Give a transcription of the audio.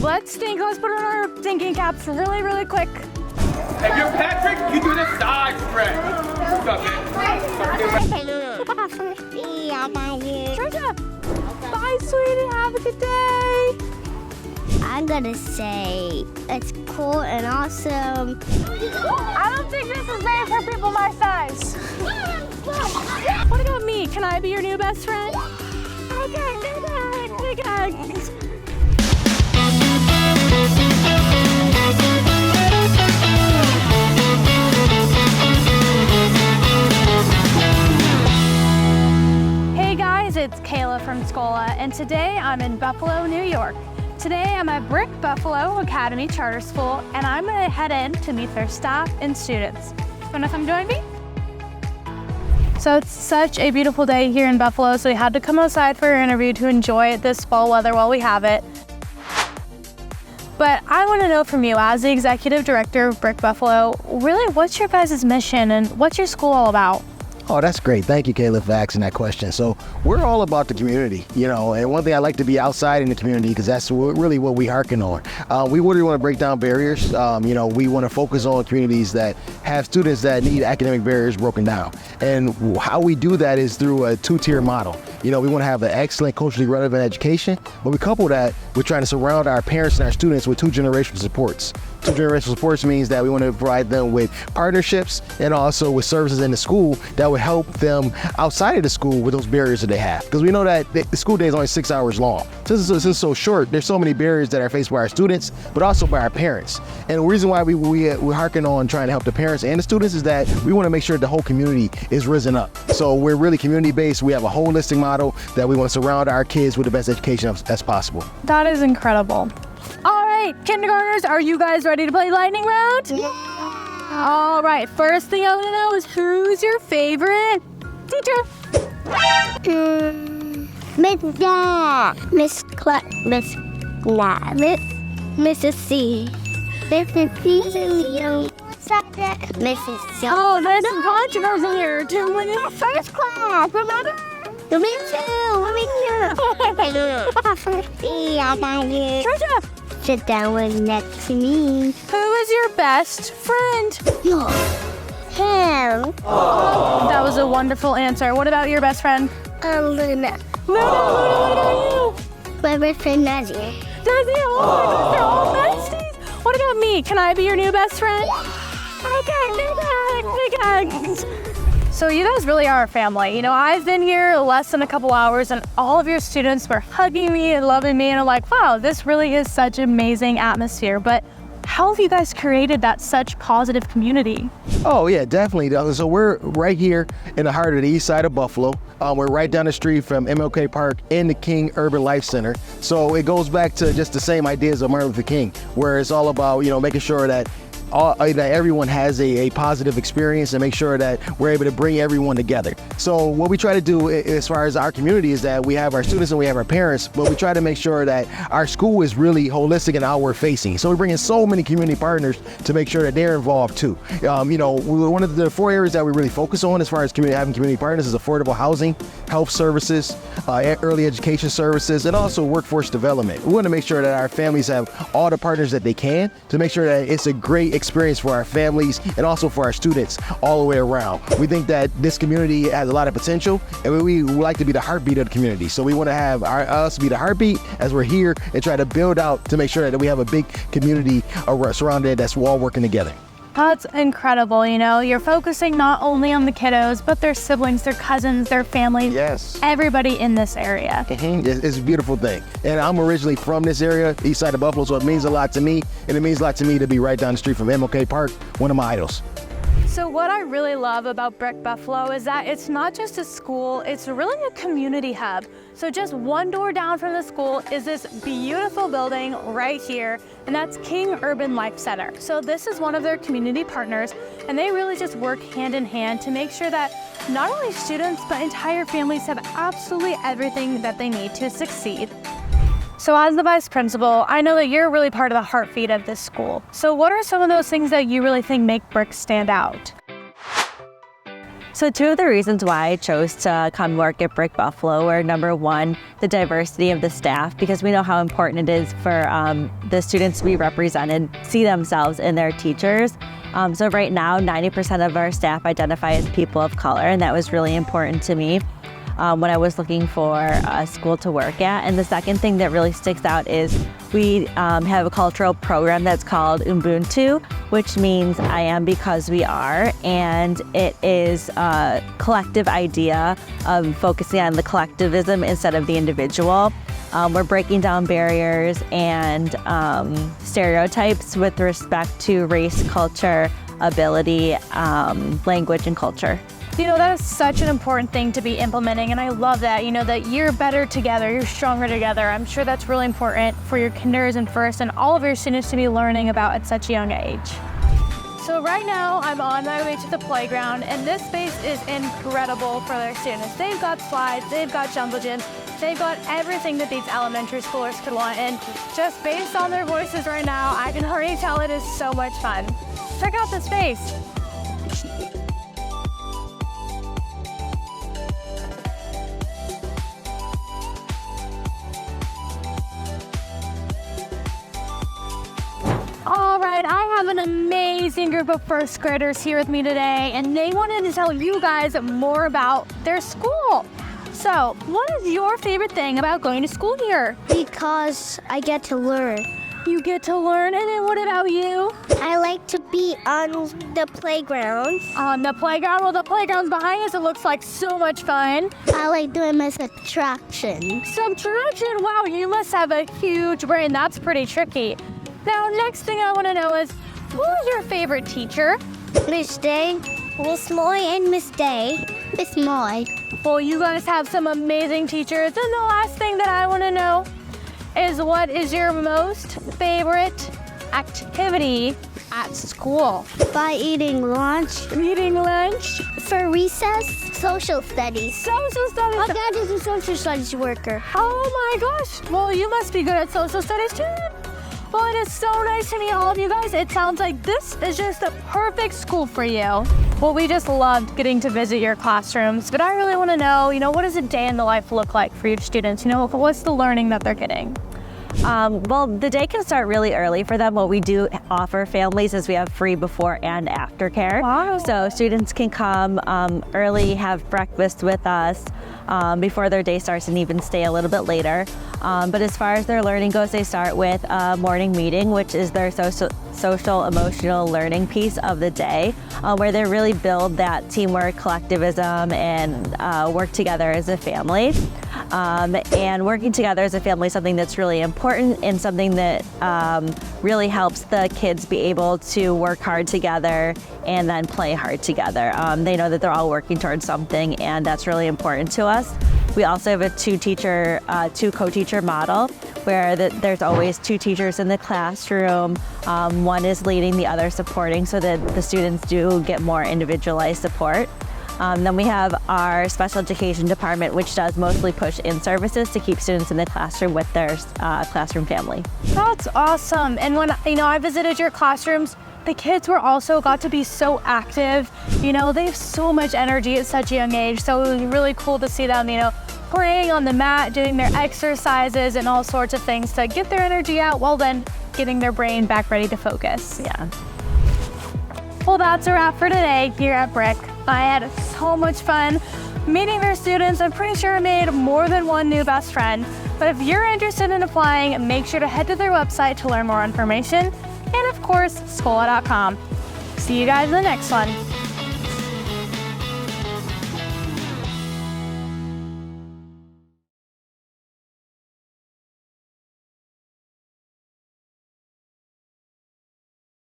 let's think. Let's put on our thinking caps really, really quick. If you're Patrick, you do the side spread. What's up, man? Georgia, bye, sweetie. Have a good day. I'm gonna say it's cool and awesome. I don't think this is made for people my size. What about me? Can I be your new best friend? Okay, okay. Hey guys, it's Kayla from Schola, and today I'm in Buffalo, New York. Today I'm at Brick Buffalo Academy Charter School, and I'm gonna head in to meet their staff and students. Wanna come join me? So it's such a beautiful day here in Buffalo, so we had to come outside for our interview to enjoy this fall weather while we have it. But I want to know from you, as the executive director of Brick Buffalo, really what's your guys' mission and what's your school all about? Oh, that's great. Thank you, Caleb, for asking that question. So we're all about the community, and one thing I like to be outside in the community because that's really what we hearken on. We really want to break down barriers. We want to focus on communities that have students that need academic barriers broken down. And how we do that is through a two-tier model. We want to have an excellent culturally relevant education, but we couple that with trying to surround our parents and our students with two generational supports. Two generational supports means that we want to provide them with partnerships and also with services in the school that would help them outside of the school with those barriers that they have. Because we know that the school day is only 6 hours long. Since it's so short, there's so many barriers that are faced by our students, but also by our parents. And the reason why we harken on trying to help the parents and the students is that we want to make sure the whole community is risen up. So we're really community-based. We have a holistic model that we want to surround our kids with the best education as possible. That is incredible. All right, kindergartners, are you guys ready to play lightning round? Yeah. All right, first thing I want to know is who's your favorite teacher? Mrs. C. Mrs. Oh, there's some controversy here. First class, remember? Me too. Georgia, Sit down with next to me. who is your best friend? Him. That was a wonderful answer. What about your best friend? Luna. Luna, what about you? My best friend Nazir. Desi, oh, they're all besties. What about me? Can I be your new best friend? Okay. So you guys really are a family. I've been here less than a couple hours and all of your students were hugging me and loving me, and I'm like, wow, this really is such an amazing atmosphere. But how have you guys created that such positive community? Oh yeah, definitely. So we're right here in the heart of the east side of Buffalo. We're right down the street from MLK Park and the King Urban Life Center. So it goes back to just the same ideas of Martin Luther King, where it's all about, making sure that that everyone has a positive experience and make sure that we're able to bring everyone together. So what we try to do as far as our community is that we have our students and we have our parents, but we try to make sure that our school is really holistic and outward facing. So we bring in so many community partners to make sure that they're involved too. One of the 4 areas that we really focus on as far as having community partners is affordable housing, health services, early education services, and also workforce development. We want to make sure that our families have all the partners that they can to make sure that it's a great experience for our families and also for our students all the way around. We think that this community has a lot of potential, and we would like to be the heartbeat of the community. So we want to have us be the heartbeat as we're here and try to build out to make sure that we have a big community surrounded that's all working together. That's incredible. You're focusing not only on the kiddos, but their siblings, their cousins, their families, Yes. everybody in this area. It's a beautiful thing. And I'm originally from this area, east side of Buffalo, so it means a lot to me. And it means a lot to me to be right down the street from MLK Park, one of my idols. So what I really love about Brick Buffalo is that it's not just a school, it's really a community hub. So just one door down from the school is this beautiful building right here, and that's King Urban Life Center. So this is one of their community partners, and they really just work hand in hand to make sure that not only students, but entire families have absolutely everything that they need to succeed. So as the vice principal, I know that you're really part of the heartbeat of this school. So what are some of those things that you really think make Brick stand out? So two of the reasons why I chose to come work at Brick Buffalo were, number one, the diversity of the staff, because we know how important it is for the students we represented see themselves in their teachers. So right now, 90% of our staff identify as people of color, and that was really important to me when I was looking for a school to work at. And the second thing that really sticks out is we have a cultural program that's called Ubuntu, which means I am because we are, and it is a collective idea of focusing on the collectivism instead of the individual. We're breaking down barriers and stereotypes with respect to race, culture, ability, language, and culture. You know, that is such an important thing to be implementing, and I love that, you know, that you're better together, you're stronger together. I'm sure that's really important for your kinders and first and all of your students to be learning about at such a young age. So right now, I'm on my way to the playground, and this space is incredible for their students. They've got slides, they've got jungle gyms, they've got everything that these elementary schoolers could want, and just based on their voices right now, I can already tell it is so much fun. Check out the space. All right, I have an amazing group of first graders here with me today, and they wanted to tell you guys more about their school. So, what is your favorite thing about going to school here? Because I get to learn. You get to learn, and then what about you? I like to be on the playground. On the playground? Well, the playground's behind us. It looks like so much fun. I like doing my subtraction. Subtraction? Wow, you must have a huge brain. That's pretty tricky. Now, next thing I want to know is, who is your favorite teacher? Miss Day, Miss Moy, and Miss Day. Miss Moy. Well, you guys have some amazing teachers. And the last thing that I want to know is, what is your most favorite activity at school? By eating lunch. Eating lunch? For recess, social studies. Social studies. My dad is a social studies worker. Oh my gosh. Well, you must be good at social studies too. Well, it is so nice to meet all of you guys. It sounds like this is just the perfect school for you. Well, we just loved getting to visit your classrooms, but I really want to know, you know, what does a day in the life look like for your students? You know, what's the learning that they're getting? Well, the day can start really early for them. What we do offer families is we have free before and after care. Wow. So students can come early, have breakfast with us before their day starts, and even stay a little bit later. But as far as their learning goes, they start with a morning meeting, which is their social emotional learning piece of the day, where they really build that teamwork, collectivism, and work together as a family. And working together as a family is something that's really important, and something that really helps the kids be able to work hard together and then play hard together. They know that they're all working towards something, and that's really important to us. We also have a two co-teacher model, where there's always two teachers in the classroom. One is leading, the other supporting, so that the students do get more individualized support. Then we have our special education department, which does mostly push-in services to keep students in the classroom with their classroom family. That's awesome. And when, you know, I visited your classrooms, the kids were also got to be so active. You know, they have so much energy at such a young age. So it was really cool to see them, you know, playing on the mat, doing their exercises and all sorts of things to get their energy out while then getting their brain back ready to focus. Yeah. Well, that's a wrap for today here at Brick. I had so much fun meeting their students. I'm pretty sure I made more than one new best friend. But if you're interested in applying, make sure to head to their website to learn more information. And of course, Schola.com. See you guys in the next one.